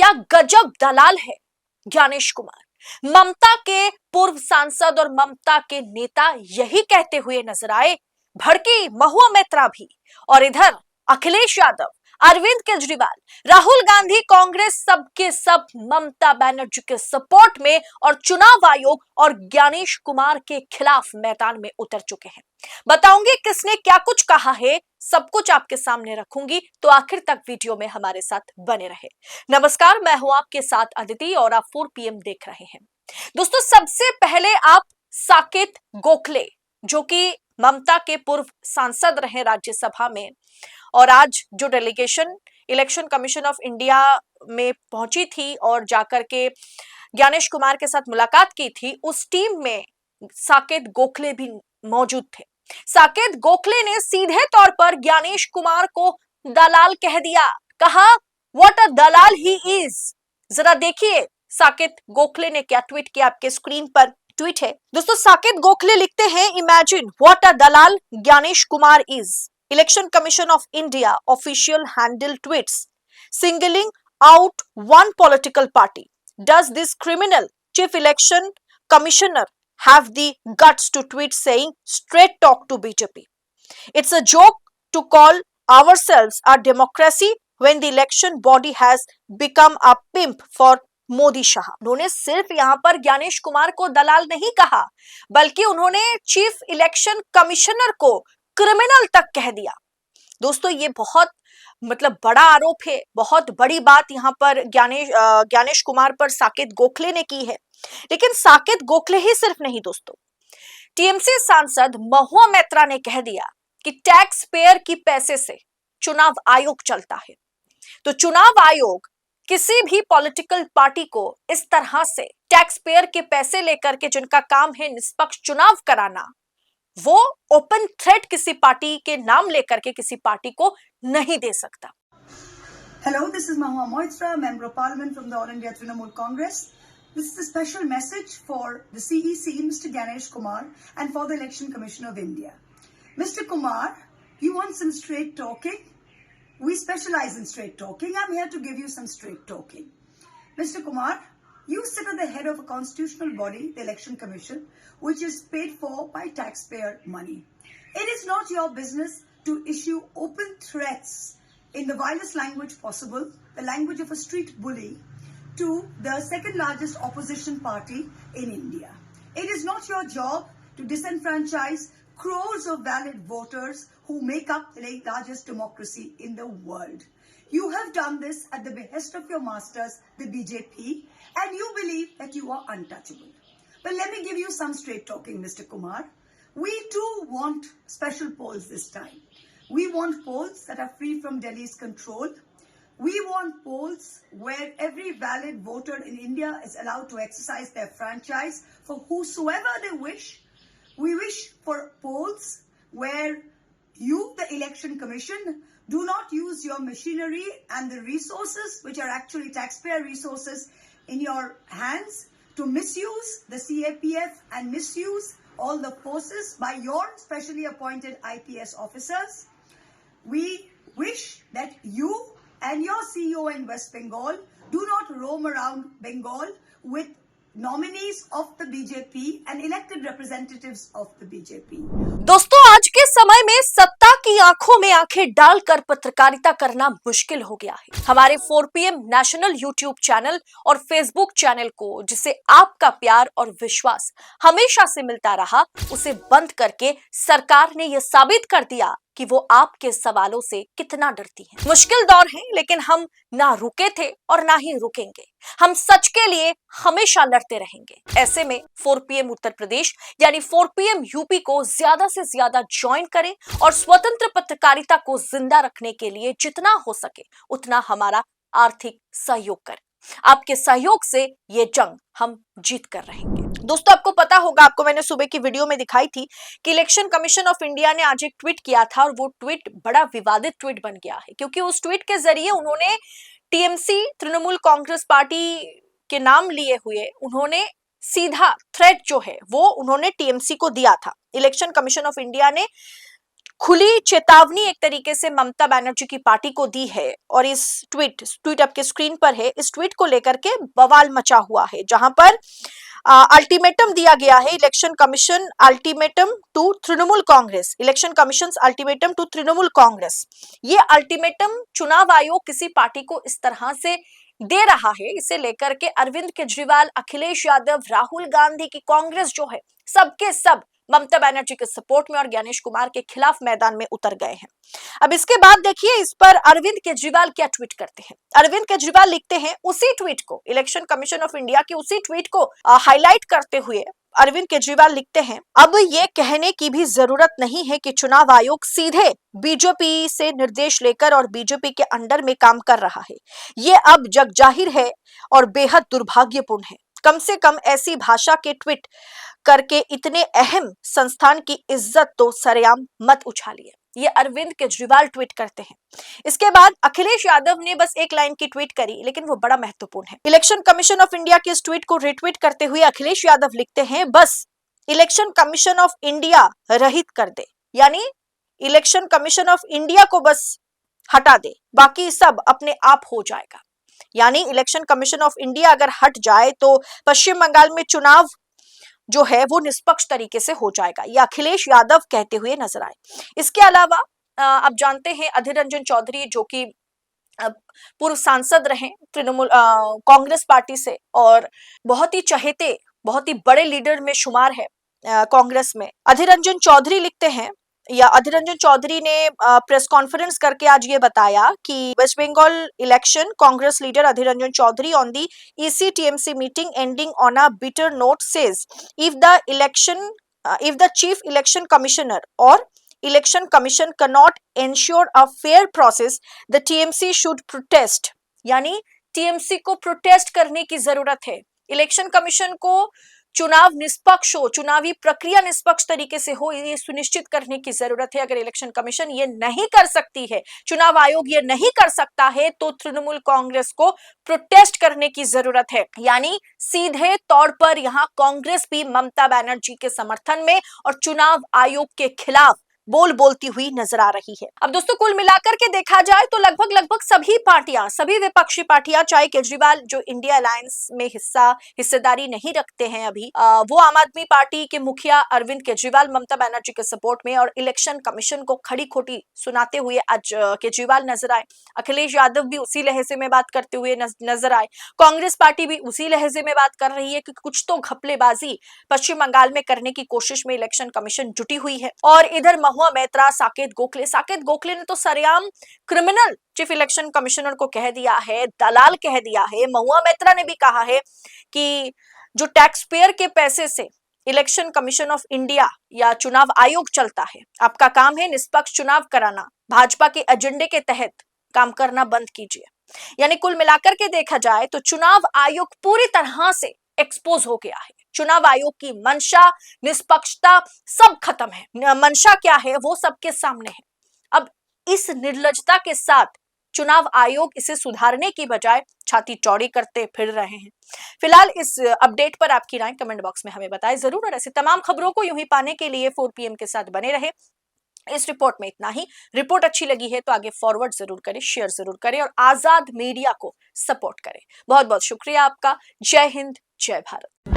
क्या गजब दलाल है ज्ञानेश कुमार। ममता के पूर्व सांसद और ममता के नेता यही कहते हुए नजर आए। भड़की महुआ मैत्रा भी, और इधर अखिलेश यादव, अरविंद केजरीवाल, राहुल गांधी, कांग्रेस सबके सब ममता बनर्जी के सपोर्ट में और चुनाव आयोग और ज्ञानेश कुमार के खिलाफ मैदान में उतर चुके हैं। बताऊंगी किसने क्या कुछ कहा है, सब कुछ आपके सामने रखूंगी, तो आखिर तक वीडियो में हमारे साथ बने रहे। नमस्कार, मैं हूं आपके साथ अदिति और आप 4 PM देख रहे हैं। दोस्तों, सबसे पहले आप साकेत गोखले, जो कि ममता के पूर्व सांसद रहे राज्यसभा में, और आज जो delegation election commission of India में पहुंची थी और जाकर के ज्ञानेश कुमार के साथ मुलाकात की थी, उस टीम में साकेत गोखले भी मौजूद थे। साकेत गोखले ने सीधे तौर पर ज्ञानेश कुमार को दलाल कह दिया। कहा what a Dalal he is. जरा देखिए साकेत गोखले ने क्या ट्वीट किया। आपके स्क्रीन पर ट्वीट है दोस्तों। साकेत गोखले लिखते हैं, imagine what a dalal Gyanesh Kumar is. Election commission of India official handle tweets singling out one political party. Does this criminal chief election commissioner have the guts to tweet saying straight talk to BJP. It's a joke to call ourselves a democracy when the election body has become a pimp for Modi Shah. उन्होंने सिर्फ यहां पर ज्ञानेश कुमार को दलाल नहीं कहा, बल्कि उन्होंने chief election commissioner को क्रिमिनल तक कह दिया। दोस्तों, ये बहुत बड़ा आरोप है, बहुत बड़ी बात यहां पर ज्ञानेश कुमार पर साकेत गोखले ने की है। लेकिन साकेत गोखले ही सिर्फ नहीं दोस्तों, टीएमसी सांसद महुआ मैत्रा ने कह दिया कि टैक्स पेयर की पैसे से चुनाव आयोग चलता है। तो चुनाव आयोग किसी भी पॉलिटिकल पार्टी को इस तरह से टैक्स पेयर के पैसे लेकर के, जिनका काम है निष्पक्ष चुनाव कराना, वो ओपन थ्रेट किसी पार्टी के नाम लेकर के किसी पार्टी को नहीं दे सकता। Hello, this is Mahua Moitra, Member of Parliament from the All India Trinamool Congress. This is a special message for the CEC, Mr. Ganesh Kumar, and for the Election Commission of India. Mr. Kumar, you want some straight talking? We specialize in straight talking. I'm here to give you some straight talking. Mr. Kumar, you sit at the head of a constitutional body, the Election Commission, which is paid for by taxpayer money. It is not your business to issue open threats in the vilest language possible, the language of a street bully, to the second largest opposition party in India. It is not your job to disenfranchise crores of valid voters who make up the largest democracy in the world. You have done this at the behest of your masters, the BJP, and you believe that you are untouchable. But let me give you some straight talking, Mr. Kumar. We too want special polls this time. We want polls that are free from Delhi's control. We want polls where every valid voter in India is allowed to exercise their franchise for whosoever they wish. We wish for polls where you, the Election Commission, do not use your machinery and the resources, which are actually taxpayer resources, in your hands to misuse the CAPF and misuse all the forces by your specially appointed IPS officers. We wish that you and your CEO in West Bengal do not roam around Bengal with nominees of the BJP and elected representatives of the BJP. दोस्तों, आज के समय में सत्ता की आंखों में आंखें डालकर पत्रकारिता करना मुश्किल हो गया है। हमारे 4 PM नेशनल यूट्यूब चैनल और फेसबुक चैनल को, जिसे आपका प्यार और विश्वास हमेशा से मिलता रहा, उसे बंद करके सरकार ने यह साबित कर दिया कि वो आपके सवालों से कितना डरती है। मुश्किल दौर है, लेकिन हम ना रुके थे और ना ही रुकेंगे। हम सच के लिए हमेशा लड़ते रहेंगे। ऐसे में 4 PM उत्तर प्रदेश यानी 4 PM यूपी को ज्यादा से ज्यादा ज्वाइन करें और स्वतंत्र पत्रकारिता को जिंदा रखने के लिए जितना हो सके उतना हमारा आर्थिक सहयोग करें। आपके सहयोग से ये जंग हम जीत कर रहेंगे। दोस्तों, आपको पता होगा, आपको मैंने सुबह की वीडियो में दिखाई थी कि इलेक्शन कमीशन ऑफ इंडिया ने आज एक ट्वीट किया था, और वो ट्वीट बड़ा विवादित ट्वीट बन गया है, क्योंकि उस ट्वीट के जरिए उन्होंने टीएमसी, तृणमूल कांग्रेस पार्टी के नाम लिए हुए उन्होंने सीधा थ्रेट जो है वो उन्होंने टीएमसी को दिया था। इलेक्शन कमीशन ऑफ इंडिया ने खुली चेतावनी एक तरीके से ममता बनर्जी की पार्टी को दी है। और इस ट्वीट आपके स्क्रीन पर है, इस ट्वीट को लेकर के बवाल मचा हुआ है, जहां पर अल्टीमेटम दिया गया है, election commission ultimatum to Trinamool Congress, election commission ultimatum to Trinamool Congress. ये अल्टीमेटम चुनाव आयोग किसी पार्टी को इस तरह से दे रहा है, इसे लेकर के अरविंद केजरीवाल, अखिलेश यादव, राहुल गांधी की कांग्रेस जो है, सबके सब ममता बनर्जी के सपोर्ट में और ज्ञानेश कुमार के खिलाफ मैदान में उतर गए हैं। अब इसके बाद देखिए इस पर अरविंद केजरीवाल क्या ट्वीट करते हैं। अरविंद केजरीवाल लिखते हैं, उसी ट्वीट को, इलेक्शन कमीशन ऑफ इंडिया की उसी ट्वीट को हाईलाइट करते हुए अरविंद केजरीवाल लिखते हैं, अब ये कहने की भी जरूरत नहीं है कि चुनाव आयोग सीधे बीजेपी से निर्देश लेकर और बीजेपी के अंडर में काम कर रहा है। ये अब जग जाहिर है और बेहद दुर्भाग्यपूर्ण है। कम से कम ऐसी भाषा के ट्वीट करके इतने अहम संस्थान की इज्जत तो सरेआम मत उछालिए। ये अरविंद केजरीवाल ट्वीट करते हैं। इसके बाद अखिलेश यादव ने बस एक लाइन की ट्वीट करी, लेकिन वो बड़ा महत्वपूर्ण है। इलेक्शन कमीशन ऑफ इंडिया के इस ट्वीट को रिट्वीट करते हुए अखिलेश यादव लिखते हैं, बस इलेक्शन कमीशन ऑफ इंडिया रहित कर दे, यानी इलेक्शन कमीशन ऑफ इंडिया को बस हटा दे, बाकी सब अपने आप हो जाएगा। यानी इलेक्शन कमीशन ऑफ इंडिया अगर हट जाए तो पश्चिम बंगाल में चुनाव जो है वो निष्पक्ष तरीके से हो जाएगा, ये अखिलेश यादव कहते हुए नजर आए। इसके अलावा आप जानते हैं अधीर रंजन चौधरी, जो कि पूर्व सांसद रहे तृणमूल कांग्रेस पार्टी से और बहुत ही चहेते, बहुत ही बड़े लीडर में शुमार है कांग्रेस में। अधीर रंजन चौधरी लिखते हैं, या अधीर रंजन चौधरी ने प्रेस कॉन्फ्रेंस करके आज ये बताया कि West Bengal election Congress leader Adhir Ranjan Chowdhury on the EC TMC meeting ending on a bitter note says if the chief election commissioner or election commission cannot ensure a fair process, the TMC should protest। यानी TMC को protest करने की जरूरत है। Election commission को चुनाव निष्पक्ष हो, चुनावी प्रक्रिया निष्पक्ष तरीके से हो, ये सुनिश्चित करने की जरूरत है। अगर इलेक्शन कमीशन ये नहीं कर सकती है, चुनाव आयोग ये नहीं कर सकता है, तो तृणमूल कांग्रेस को प्रोटेस्ट करने की जरूरत है। यानी सीधे तौर पर यहाँ कांग्रेस भी ममता बनर्जी के समर्थन में और चुनाव आयोग के खिलाफ बोलती हुई नजर आ रही है। अब दोस्तों कुल मिलाकर के देखा जाए तो लगभग सभी पार्टियां, सभी विपक्षी पार्टियां, चाहे केजरीवाल जो इंडिया अलायंस में हिस्सेदारी नहीं रखते हैं अभी, वो आम आदमी पार्टी के मुखिया अरविंद केजरीवाल ममता बनर्जी के सपोर्ट में और इलेक्शन कमीशन को खड़ी खोटी सुनाते हुए आज केजरीवाल नजर आए। अखिलेश यादव भी उसी लहजे में बात करते हुए नजर आए। कांग्रेस पार्टी भी उसी लहजे में बात कर रही है कि कुछ तो घपलेबाजी पश्चिम बंगाल में करने की कोशिश में इलेक्शन कमीशन जुटी हुई है। और इधर महुआ मैत्रा, साकेत गोखले ने तो सरेआम क्रिमिनल चीफ इलेक्शन कमिश्नर को कह दिया है, दलाल कह दिया है। महुआ मैत्रा ने भी कहा है कि जो टैक्स पेयर के पैसे से इलेक्शन कमीशन ऑफ इंडिया या चुनाव आयोग चलता है, आपका काम है निष्पक्ष चुनाव कराना, भाजपा के एजेंडे के तहत काम करना बंद कीजिए। यानी कुल मिलाकर के देखा जाए तो चुनाव आयोग पूरी तरह से एक्सपोज हो गया है। चुनाव आयोग की मंशा, निष्पक्षता सब खत्म है। मंशा क्या है वो सबके सामने है। अब इस निर्लजता के साथ चुनाव आयोग इसे सुधारने की बजाय छाती चौड़ी करते फिर रहे हैं। फिलहाल इस अपडेट पर आपकी राय कमेंट बॉक्स में हमें बताएं जरूर, और ऐसी तमाम खबरों को यूं ही पाने के लिए 4 PM के साथ बने रहे। इस रिपोर्ट में इतना ही। रिपोर्ट अच्छी लगी है तो आगे फॉरवर्ड जरूर करें, शेयर जरूर करें और आजाद मीडिया को सपोर्ट करें। बहुत बहुत शुक्रिया आपका। जय हिंद, जय भारत।